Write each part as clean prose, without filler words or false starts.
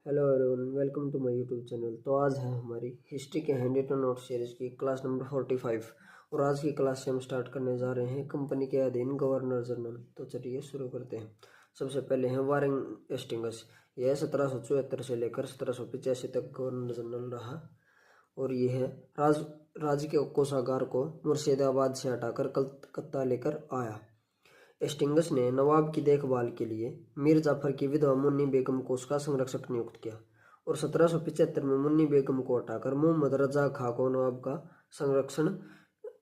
Hello everyone, welcome to my YouTube channel. तो आज है हमारी हिस्ट्री के हैंड रिटन नोट सीरीज की क्लास नंबर 45 और आज की क्लास से हम स्टार्ट करने जा रहे हैं कंपनी के अधीन गवर्नर जनरल। तो चलिए शुरू करते हैं। सबसे पहले हैं वारेन हेस्टिंग्स। यह 1774 से लेकर 1785 तक गवर्नर जनरल रहा और ये है राज्य के कोषागार को मुर्शिदाबाद से हटाकर कलकत्ता लेकर आया। हेस्टिंग्स ने नवाब की देखभाल के लिए मीर जाफर की विधवा मुन्नी बेगम को उसका संरक्षक नियुक्त किया और 1775 में मुन्नी बेगम को हटाकर मोहम्मद रजा खां को नवाब का संरक्षण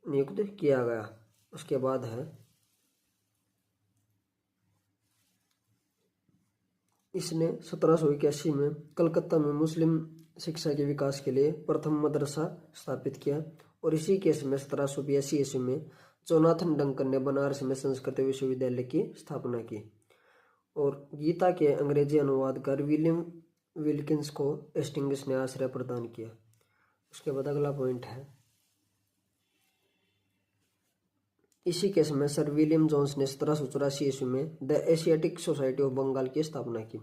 नियुक्त किया गया। उसके बाद है इसने 1781 में कलकत्ता में मुस्लिम शिक्षा के विकास के लिए प्रथम मदरसा स्थापित किया और इसी केस में 1782 ईस्वी में जोनाथन डंकन ने बनारस में संस्कृत विश्वविद्यालय की स्थापना की और गीता के अंग्रेजी अनुवादकार विलियम विल्किंस को हेस्टिंग्स ने आश्रय प्रदान किया। उसके बाद अगला पॉइंट है, इसी केस में सर विलियम जोन्स ने 1784 ईस्वी में the Asiatic society of Bengal की स्थापना की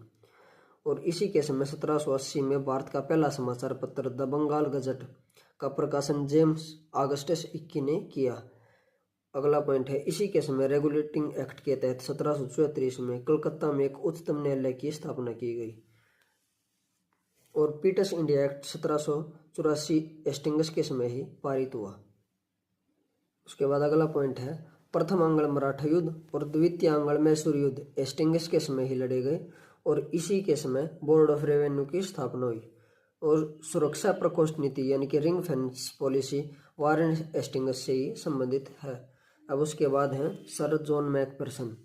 और इसी केस में 1780 में भारत का पहला समाचार पत्र द बंगाल गजट का प्रकाशन जेम्स ऑगस्टस इक्की ने किया। अगला पॉइंट है, इसी केस में रेगुलेटिंग एक्ट के तहत 1734 में कलकत्ता में एक उच्चतम न्यायालय की स्थापना की गई और पीटर्स इंडिया एक्ट 1784 हेस्टिंग्स के समय ही पारित हुआ। उसके बाद अगला पॉइंट है, प्रथम आंग्ल मराठा युद्ध और द्वितीय आंग्ल मैसूर युद्ध हेस्टिंग्स के समय ही लड़े गए और इसी के समय बोर्ड ऑफ रेवेन्यू की स्थापना हुई और सुरक्षा प्रकोष्ठ नीति यानी कि ring fence policy Warren Hastings से ही संबंधित है। अब उसके बाद है सर जॉन मैकफिरसन।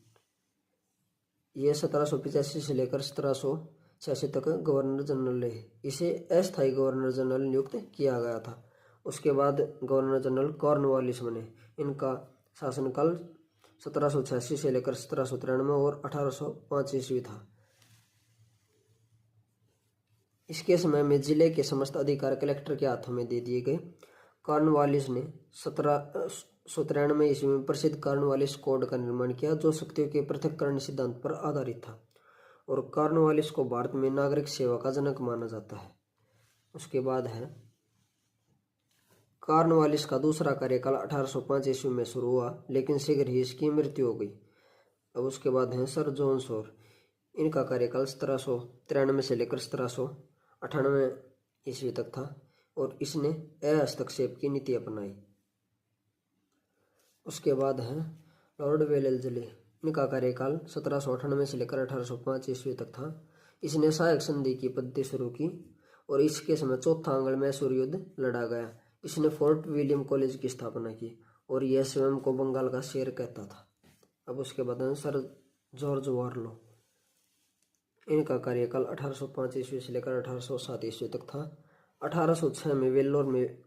ये 1785 से लेकर 1786 तक गवर्नर जनरल है। इसे अस्थायी गवर्नर जनरल नियुक्त किया गया था। उसके बाद गवर्नर जनरल कॉर्नवालिस बने। इनका शासनकाल 1786 से लेकर 1793 और 1805 ईस्वी था। इसके समय में जिले के समस्त अधिकार कलेक्टर के हाथों में दे दिए गए। कॉर्नवालिस ने 1793 ईस्वी में प्रसिद्ध कॉर्नवालिस कोड का निर्माण किया जो शक्तियों के पृथक्करण सिद्धांत पर आधारित था और कॉर्नवालिस को भारत में नागरिक सेवा का जनक माना जाता है। उसके बाद है, कॉर्नवालिस का दूसरा कार्यकाल 1805 ईस्वी में शुरू हुआ लेकिन शीघ्र ही इसकी मृत्यु हो गई। अब उसके बाद है सर जॉन शोर। इनका कार्यकाल 1793 से लेकर 1798 ईस्वी तक था और इसने हस्तक्षेप की नीति अपनाई। उसके बाद है लॉर्ड वेलेस्ली। इनका कार्यकाल 1798 से लेकर 1805 ईस्वी तक था। इसने सहायक संधि की पद्धति शुरू की और इसके समय चौथा आंग्ल मैसूर युद्ध लड़ा गया। इसने फोर्ट विलियम कॉलेज की स्थापना की और यह स्वयं को बंगाल का शेर कहता था। अब उसके बाद है सर जॉर्ज वारलो। इनका कार्यकाल 1805 ईस्वी से लेकर 1807 ईस्वी तक था। 1806 में वेल्लोर में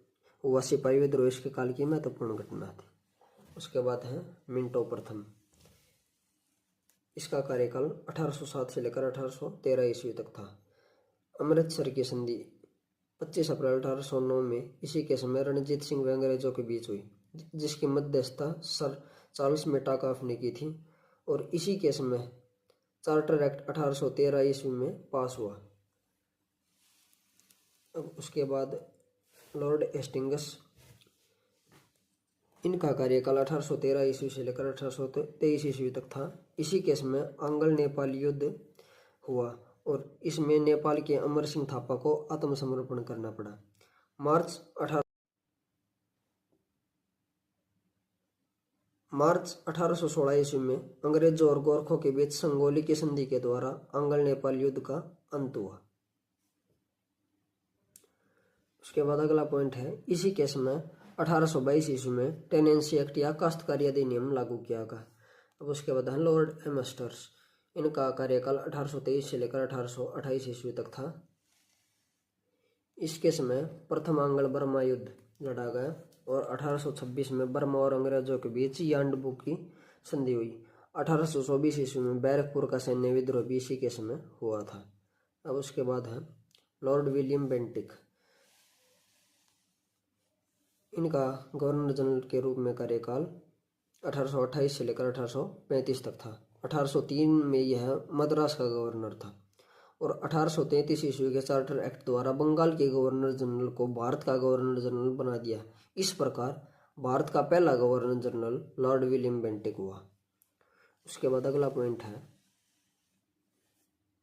हुआ सिपाही विद्रोह इसके काल की महत्वपूर्ण घटना थी। उसके बाद है मिंटो प्रथम। इसका कार्यकाल 1807 से लेकर 1813 ईस्वी तक था। अमृतसर की संधि 25 अप्रैल 1809 में इसी के समय रणजीत सिंह व अंग्रेजों के बीच हुई जिसकी मध्यस्थता सर चार्ल्स मेटाकाफ ने की थी और इसी के समय चार्टर एक्ट 1813 ईस्वी में पास हुआ। अब उसके बाद लॉर्ड हेस्टिंग्स। इनका कार्यकाल 1813 ईस्वी से लेकर 1823 ईस्वी तक था। इसी केस में आंग्ल नेपाल युद्ध हुआ और इसमें नेपाल के अमर सिंह थापा को आत्मसमर्पण करना पड़ा। मार्च 1816 ईस्वी में अंग्रेजों और गोरखों के बीच संगोली की संधि के द्वारा आंग्ल नेपाल युद्ध का अंत हुआ। उसके बाद अगला पॉइंट है, इसी केस में 1822 ईस्वी में टेनेंसी एक्ट या काश्तकारी अधिनियम लागू किया गया। अब उसके बाद है लॉर्ड एमस्टर्स। इनका कार्यकाल 1823 से लेकर 1828 ईस्वी तक था। इसके समय प्रथम आंग्ल बर्मा युद्ध लड़ा गया और 1826 में बर्मा और अंग्रेजों के बीच यांडबू की संधि हुई। 1824 ईस्वी में बैरकपुर का सैन्य विद्रोह भी इसी के समय हुआ था। अब उसके बाद है लॉर्ड विलियम बेंटिक। इनका गवर्नर जनरल के रूप में कार्यकाल 1828 से लेकर 1835 तक था। 1803 में यह मद्रास का गवर्नर था और 1833 ईस्वी के चार्टर एक्ट द्वारा बंगाल के गवर्नर जनरल को भारत का गवर्नर जनरल बना दिया। इस प्रकार भारत का पहला governor general Lord William Bentinck हुआ। उसके बाद अगला पॉइंट है,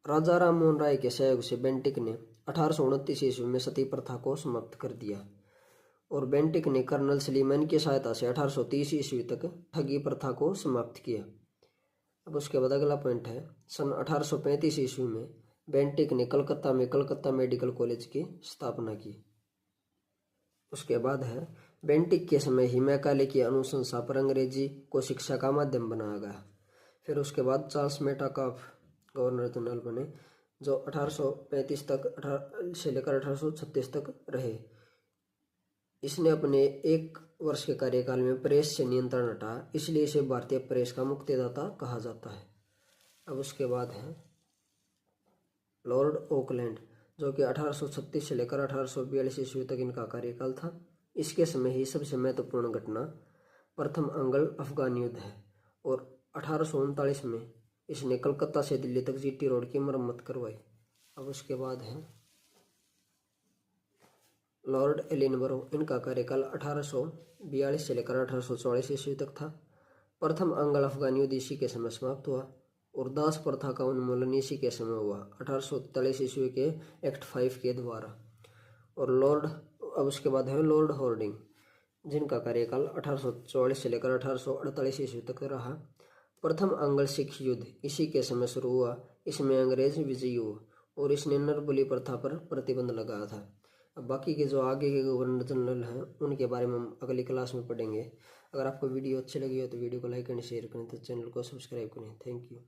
राजा राम मोहन राय के सहयोग से बेंटिक ने 1829 ईस्वी में सती प्रथा को समाप्त कर दिया और बेंटिक ने कर्नल सलीमैन की सहायता से 1830 ईस्वी तक ठगी प्रथा को समाप्त किया। अब उसके बाद अगला पॉइंट है, सन 1835 ईस्वी में बेंटिक ने कलकत्ता में कलकत्ता मेडिकल कॉलेज की स्थापना की। उसके बाद है, बेंटिक के समय ही मैकाले की अनुशंसा पर अंग्रेजी को शिक्षा का माध्यम बनाया गया। फिर उसके बाद चार्ल्स मेटाकाफ गवर्नर जनरल बने, जो 1835 तक से लेकर 1836 तक रहे। इसने अपने 1 वर्ष के कार्यकाल में प्रेस से नियंत्रण हटाया, इसलिए इसे भारतीय प्रेस का मुक्तिदाता कहा जाता है। अब उसके बाद है लॉर्ड ओकलैंड, जो कि 1836 से लेकर 1842 ईस्वी तक इनका कार्यकाल था। इसके समय ही सबसे महत्वपूर्ण घटना प्रथम अंग्ल अफगान युद्ध है और 1839 में इसने कलकत्ता से दिल्ली तक जीटी रोड की मरम्मत करवाई। अब उसके बाद है लॉर्ड एलिनबरो, इनका कार्यकाल 1842 से लेकर 1844 ईस्वी तक था। प्रथम अंग्ल अफगान युद्ध इसी के समय समाप्त हुआ और दास प्रथा का उन्मूलन इसी के समय हुआ 1843 ईस्वी के एक्ट 5 के द्वारा। और अब उसके बाद है लॉर्ड हॉर्डिंग, जिनका कार्यकाल 1844 से लेकर 1848 ईस्वी तक रहा। प्रथम अंग्ल सिख युद्ध इसी के समय शुरू हुआ, इसमें अंग्रेज विजयी हुआ और इसने नरबली प्रथा पर प्रतिबंध लगाया था। अब बाकी के जो आगे के गवर्नर जनरल हैं उनके बारे में हम अगली क्लास में पढ़ेंगे। अगर आपको वीडियो अच्छी लगी हो तो वीडियो को लाइक एंड शेयर करें, तो चैनल को सब्सक्राइब करें। Thank you.